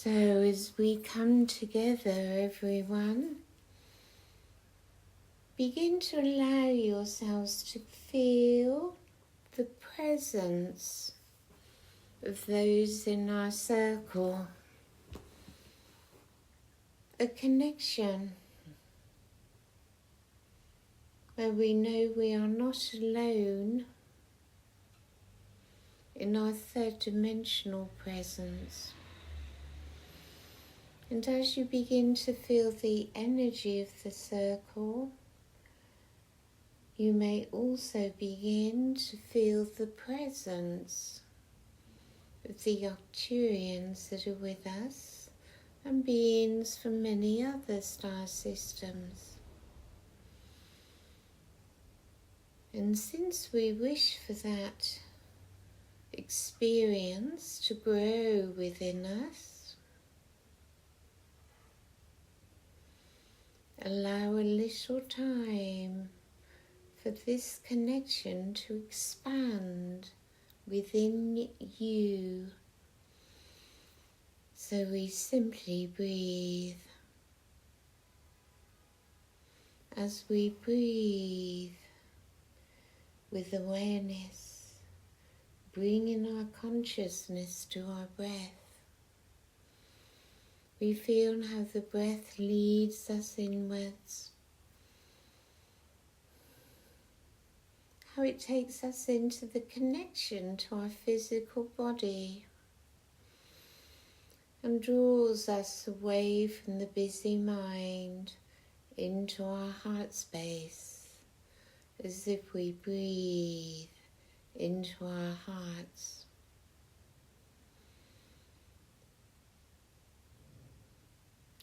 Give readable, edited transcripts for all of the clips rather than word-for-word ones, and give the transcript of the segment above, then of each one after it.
So as we come together, everyone, begin to allow yourselves to feel the presence of those in our circle, a connection where we know we are not alone in our third dimensional presence. And as you begin to feel the energy of the circle, you may also begin to feel the presence of the Arcturians that are with us and beings from many other star systems. And since we wish for that experience to grow within us, allow a little time for this connection to expand within you. So we simply breathe. As we breathe with awareness, bringing our consciousness to our breath, we feel how the breath leads us inwards, how it takes us into the connection to our physical body and draws us away from the busy mind into our heart space, as if we breathe into our hearts.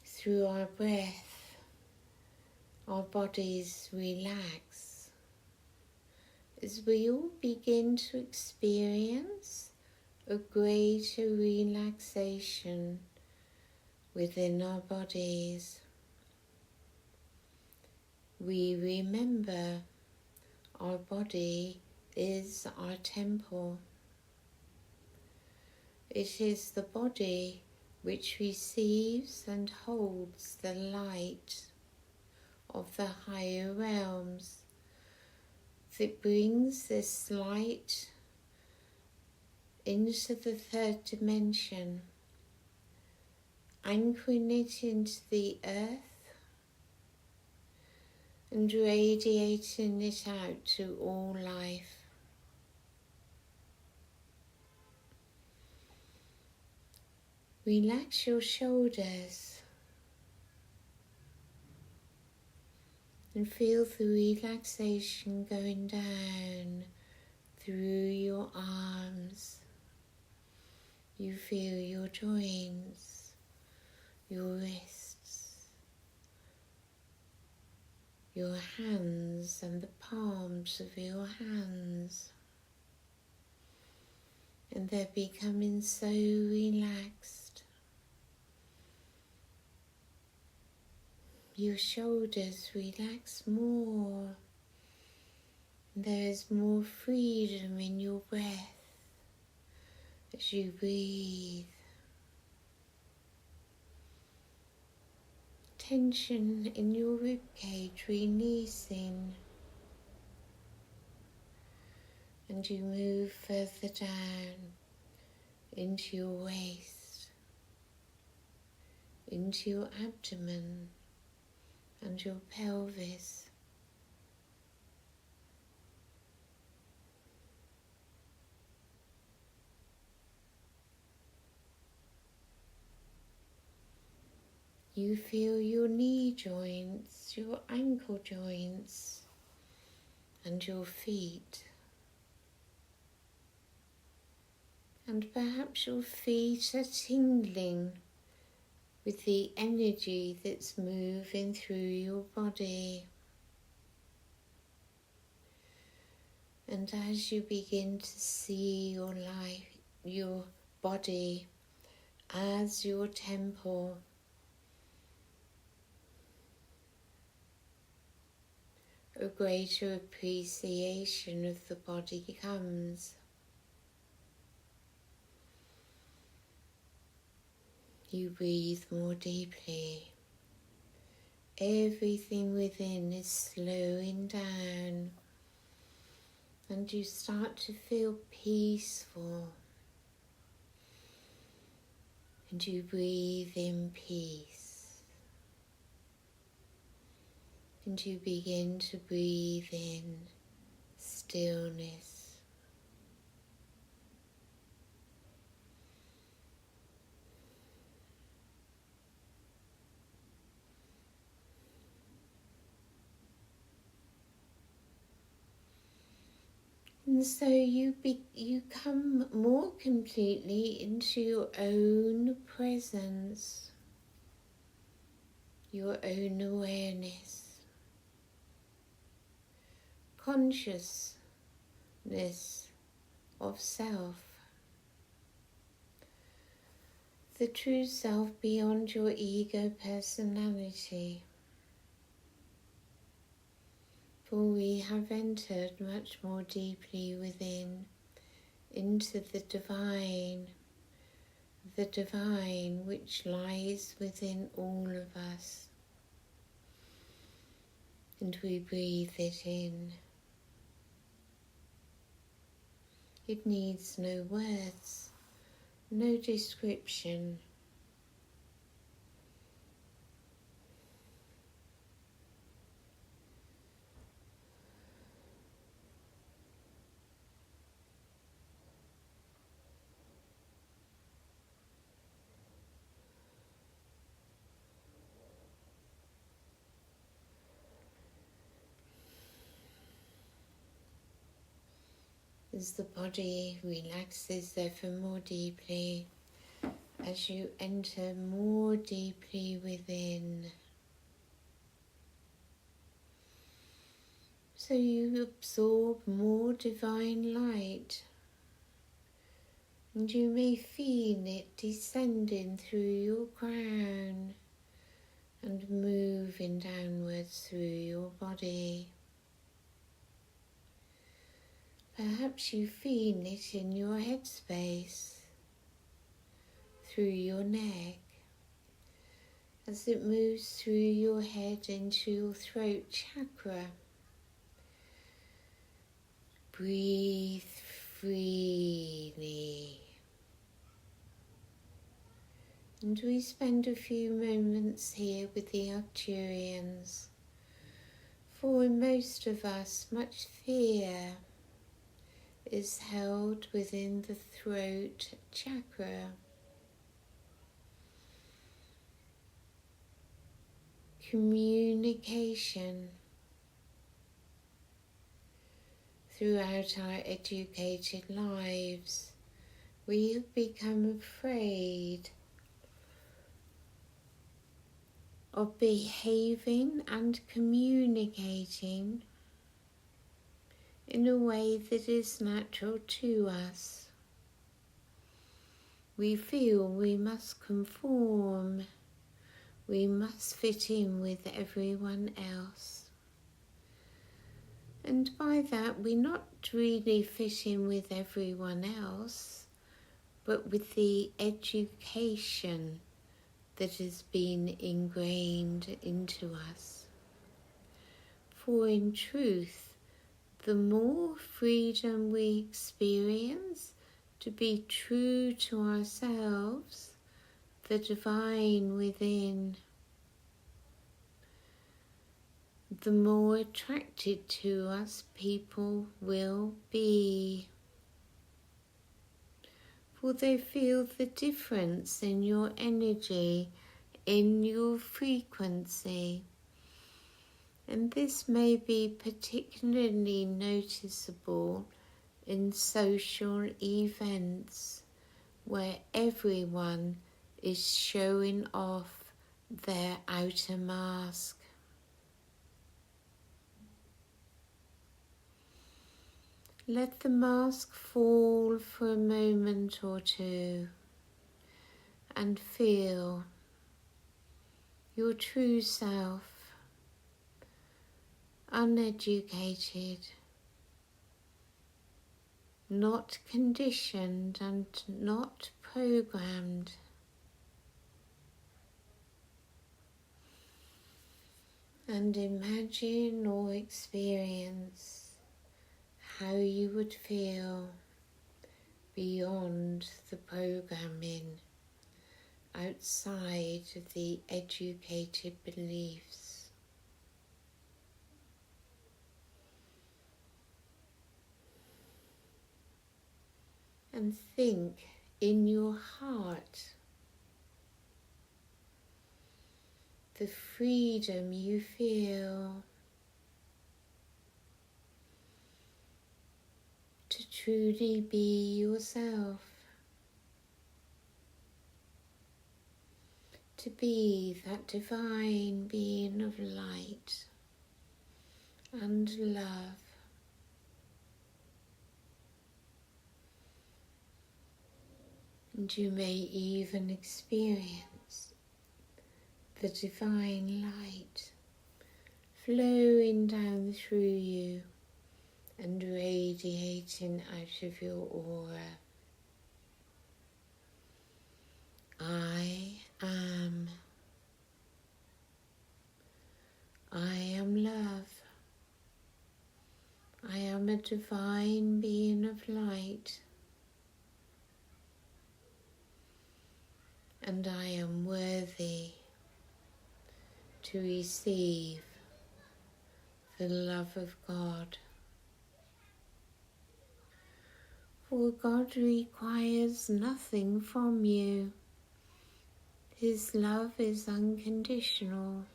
Through our breath, our bodies relax as we all begin to experience a greater relaxation within our bodies. We remember our body is our temple. It is the body which receives and holds the light of the higher realms, that brings this light into the third dimension, anchoring it into the earth and radiating it out to all life. Relax your shoulders and feel the relaxation going down through your arms. You feel your joints, your wrists, your hands and the palms of your hands. And they're becoming so relaxed. Your shoulders relax more. There is more freedom in your breath as you breathe. Tension in your ribcage releasing. And you move further down into your waist, into your abdomen and your pelvis. You feel your knee joints, your ankle joints and your feet. And perhaps your feet are tingling with the energy that's moving through your body. And as you begin to see your life, your body as your temple, a greater appreciation of the body comes. You breathe more deeply. Everything within is slowing down, and you start to feel peaceful. And you breathe in peace. And you begin to breathe in stillness. And so you come more completely into your own presence, your own awareness, consciousness of self, the true self beyond your ego personality. For we have entered much more deeply within, into the divine which lies within all of us. And we breathe it in. It needs no words, no description. As the body relaxes ever more deeply, as you enter more deeply within, so you absorb more divine light, and you may feel it descending through your crown and moving downwards through your body. Perhaps you feel it in your headspace, through your neck, as it moves through your head into your throat chakra. Breathe freely. And we spend a few moments here with the Arcturians. For in most of us, much fear is held within the throat chakra. Communication. Throughout our educated lives, we have become afraid of behaving and communicating in a way that is natural to us. We feel we must conform, we must fit in with everyone else. And by that, we not really fit in with everyone else, but with the education that has been ingrained into us. For in truth, the more freedom we experience to be true to ourselves, the divine within, the more attracted to us people will be. For they feel the difference in your energy, in your frequency. And this may be particularly noticeable in social events where everyone is showing off their outer mask. Let the mask fall for a moment or two and feel your true self, uneducated, not conditioned and not programmed. and imagine or experience how you would feel beyond the programming, outside of the educated beliefs. And think in your heart the freedom you feel to truly be yourself, to be that divine being of light and love. And you may even experience the divine light flowing down through you and radiating out of your aura. I am love. I am a divine being of light, and I am worthy to receive the love of God. For God requires nothing from you. His love is unconditional,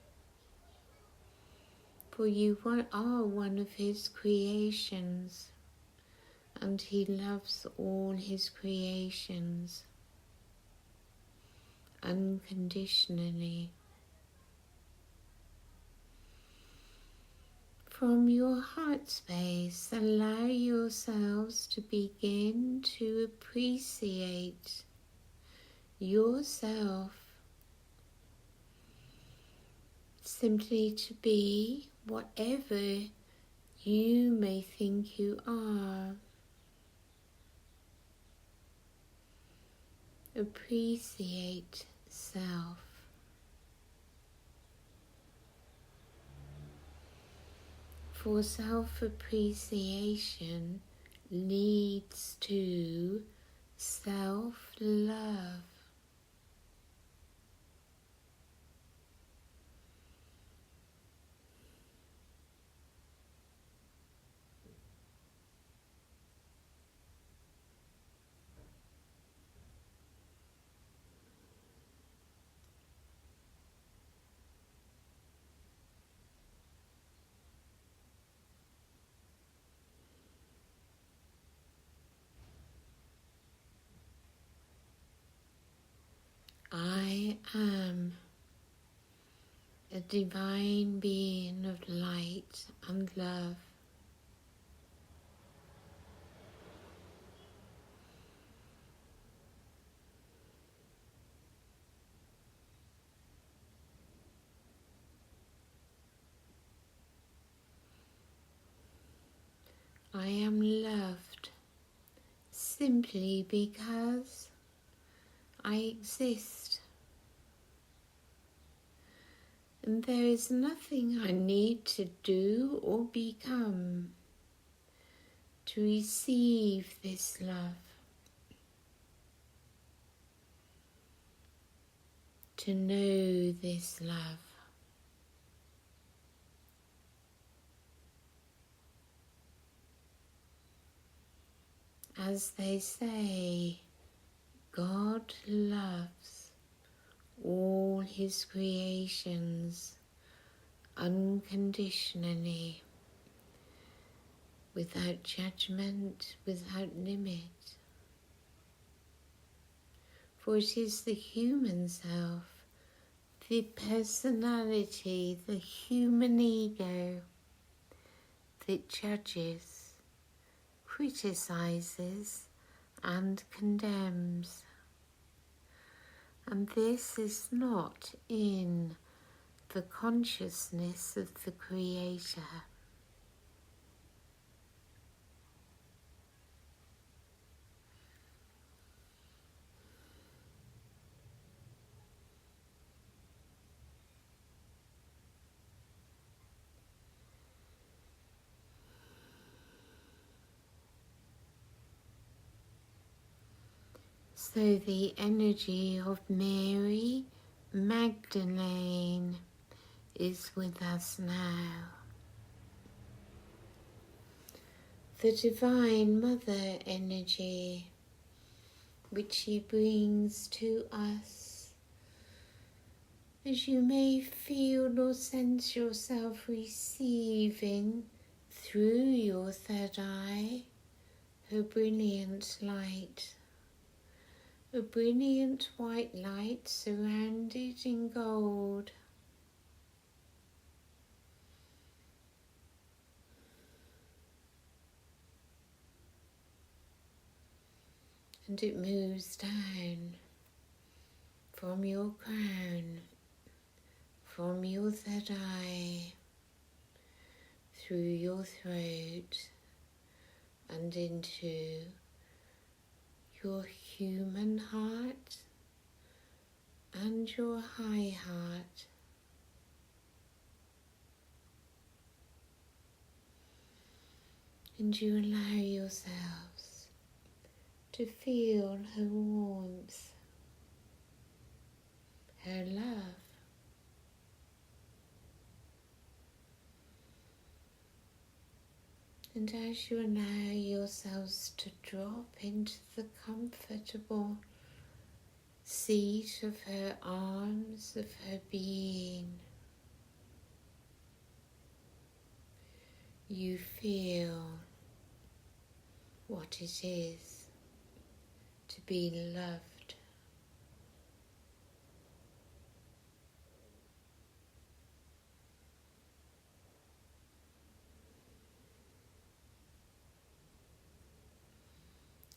for you are one of His creations, and He loves all His creations unconditionally. From your heart space, allow yourselves to begin to appreciate yourself, simply to be whatever you may think you are. Appreciate self. For self-appreciation leads to self-love. I am a divine being of light and love. I am loved simply because I exist, and there is nothing I need to do or become to receive this love, to know this love. As they say, God loves all His creations unconditionally, without judgment, without limit. For it is the human self, the personality, the human ego that judges, criticizes and condemns. And this is not in the consciousness of the Creator. So the energy of Mary Magdalene is with us now. The Divine Mother energy, which she brings to us, as you may feel or sense yourself receiving through your third eye her brilliant light. A brilliant white light surrounded in gold. And it moves down from your crown, from your third eye, through your throat and into your human heart and your high heart. And you allow yourselves to feel her warmth, her love. And as you allow yourselves to drop into the comfortable seat of her arms, of her being, you feel what it is to be loved.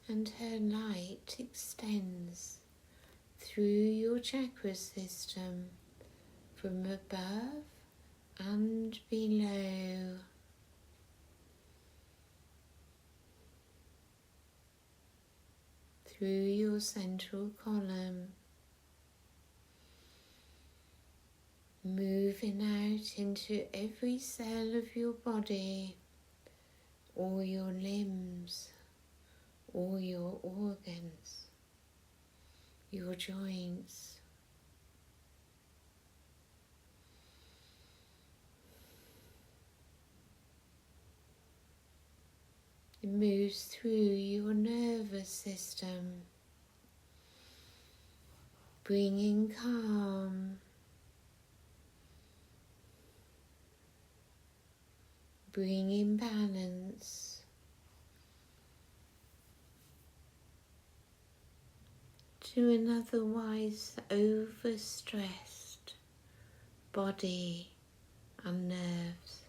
And her light extends through your chakra system from above and below. Through your central column, moving out into every cell of your body, all your limbs, all your organs, your joints. It moves through your nervous system, bringing calm, bringing balance to an otherwise overstressed body and nerves.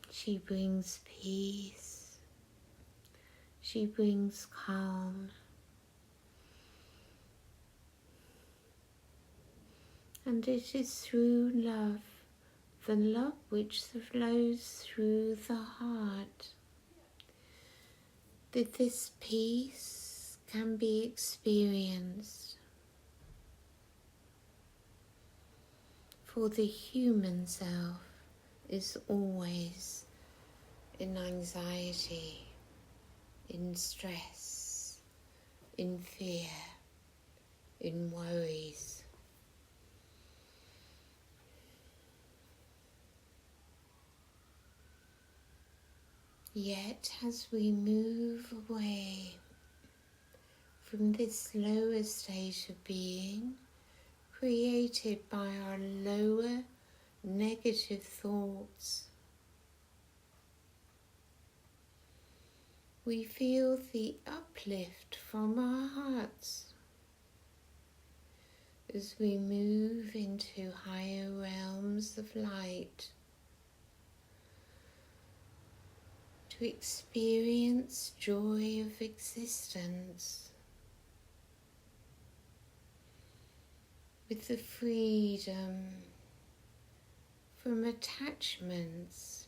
She brings peace, she brings calm, and it is through love, the love which flows through the heart, that this peace can be experienced. For the human self is always in anxiety, in stress, in fear, in worries. Yet as we move away from this lower state of being, created by our lower negative thoughts, we feel the uplift from our hearts as we move into higher realms of light, to experience joy of existence with the freedom from attachments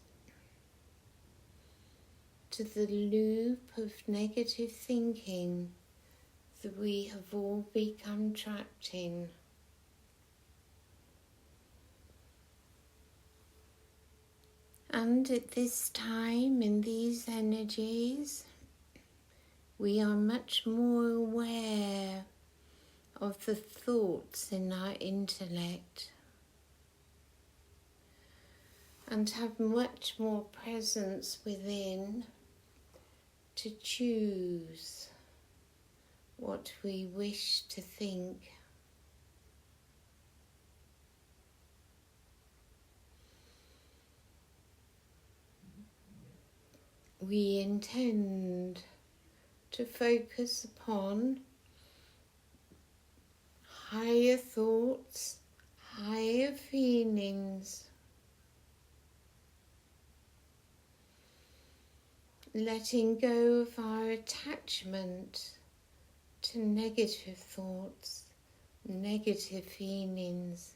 to the loop of negative thinking that we have all become trapped in. And at this time, in these energies, we are much more aware of the thoughts in our intellect and have much more presence within to choose what we wish to think. We intend to focus upon higher thoughts, higher feelings, letting go of our attachment to negative thoughts, negative feelings.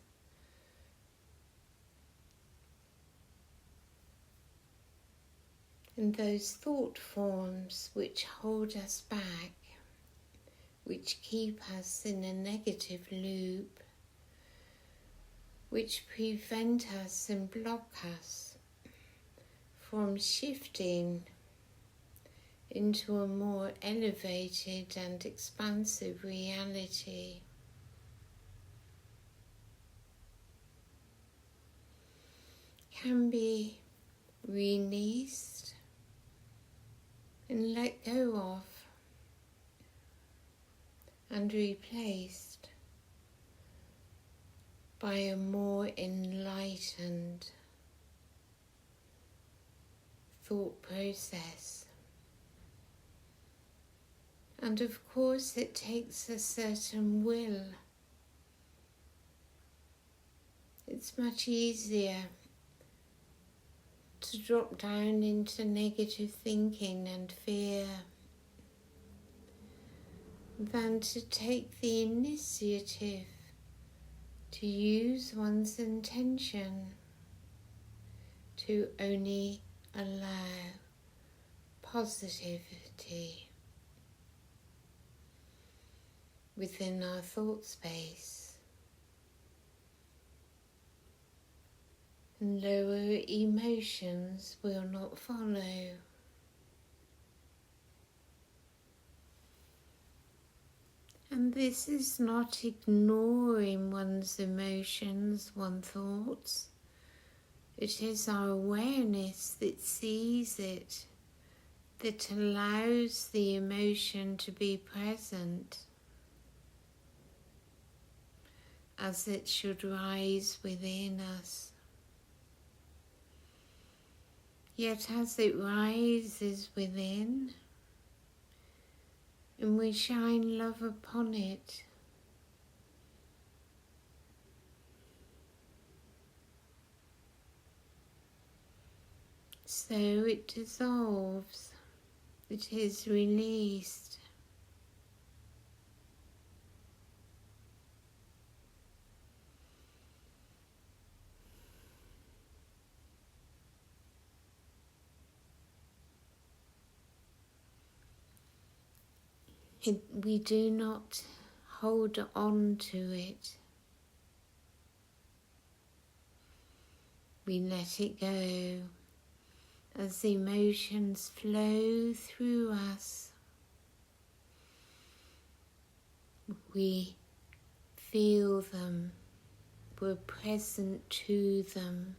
And those thought forms which hold us back, which keep us in a negative loop, which prevent us and block us from shifting into a more elevated and expansive reality. Can be released and let go of and replaced by a more enlightened thought process. And of course it takes a certain will. It's much easier to drop down into negative thinking and fear than to take the initiative to use one's intention to only allow positivity within our thought space, and lower emotions will not follow. And this is not ignoring one's emotions, one's thoughts. It is our awareness that sees it, that allows the emotion to be present as it should rise within us. Yet as it rises within, and we shine love upon it, so it dissolves, it is released. We do not hold on to it. We let it go as the emotions flow through us. We feel them, we're present to them.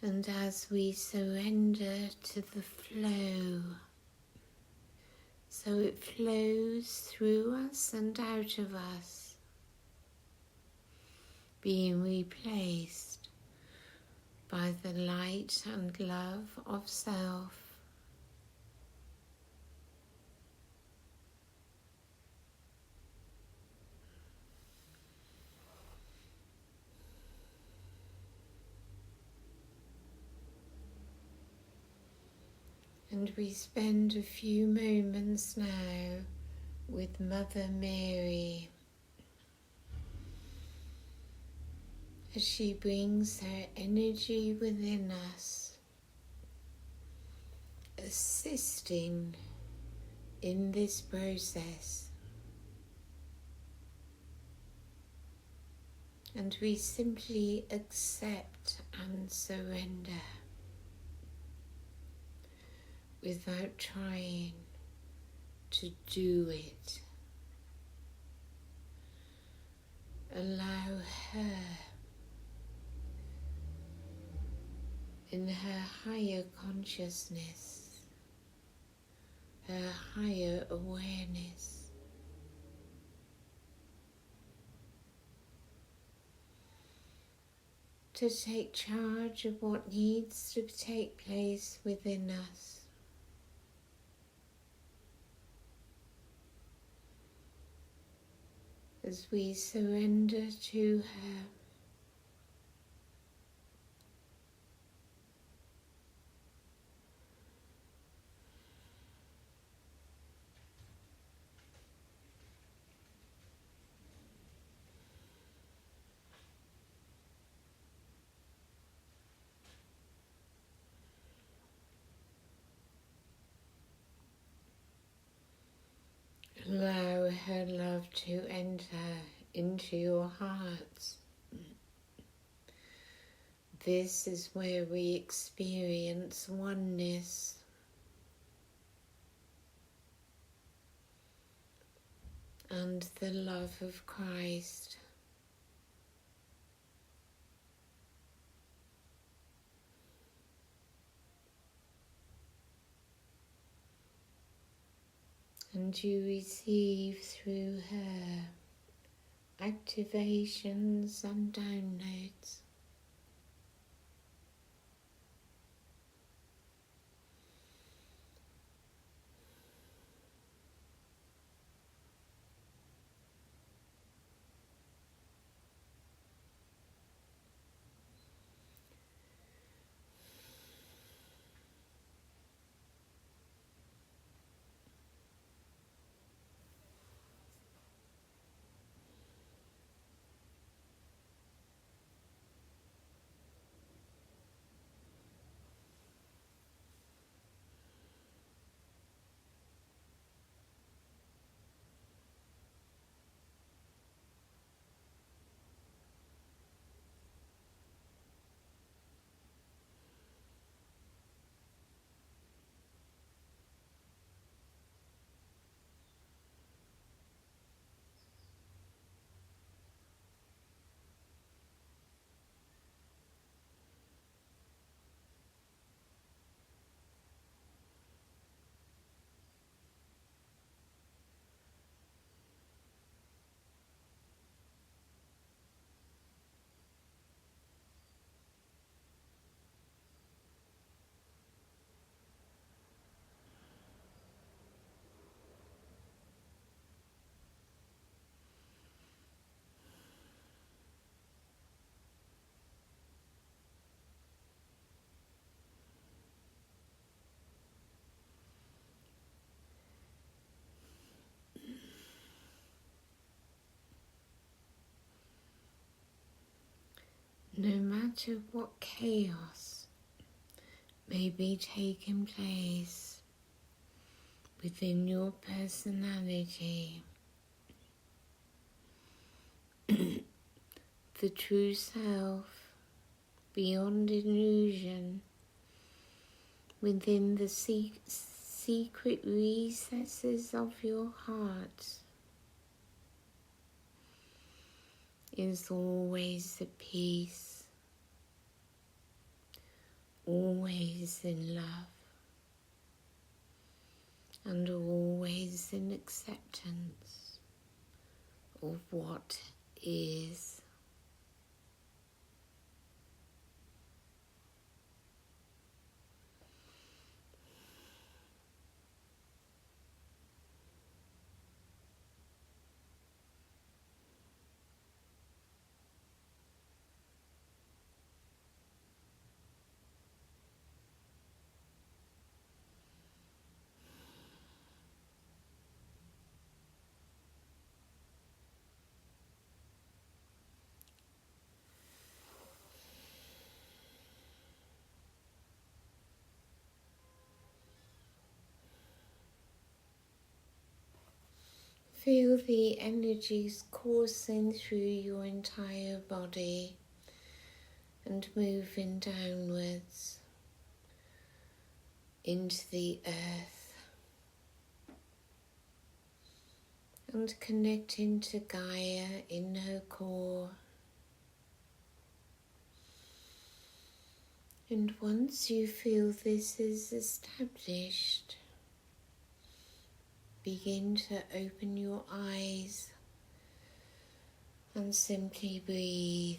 And as we surrender to the flow, so it flows through us and out of us, being replaced by the light and love of self. And we spend a few moments now with Mother Mary as she brings her energy within us, assisting in this process. And we simply accept and surrender without trying to do it. Allow her in her higher consciousness, her higher awareness, to take charge of what needs to take place within us. As we surrender to her, allow her love to enter into your hearts. This is where we experience oneness. And the love of Christ. And you receive through her activations and downloads. No matter what chaos may be taking place within your personality, the true self, beyond illusion, within the secret recesses of your heart, is always at peace, always in love, and always in acceptance of what is. Feel the energies coursing through your entire body and moving downwards into the earth and connecting to Gaia in her core. And once you feel this is established, begin to open your eyes and simply breathe.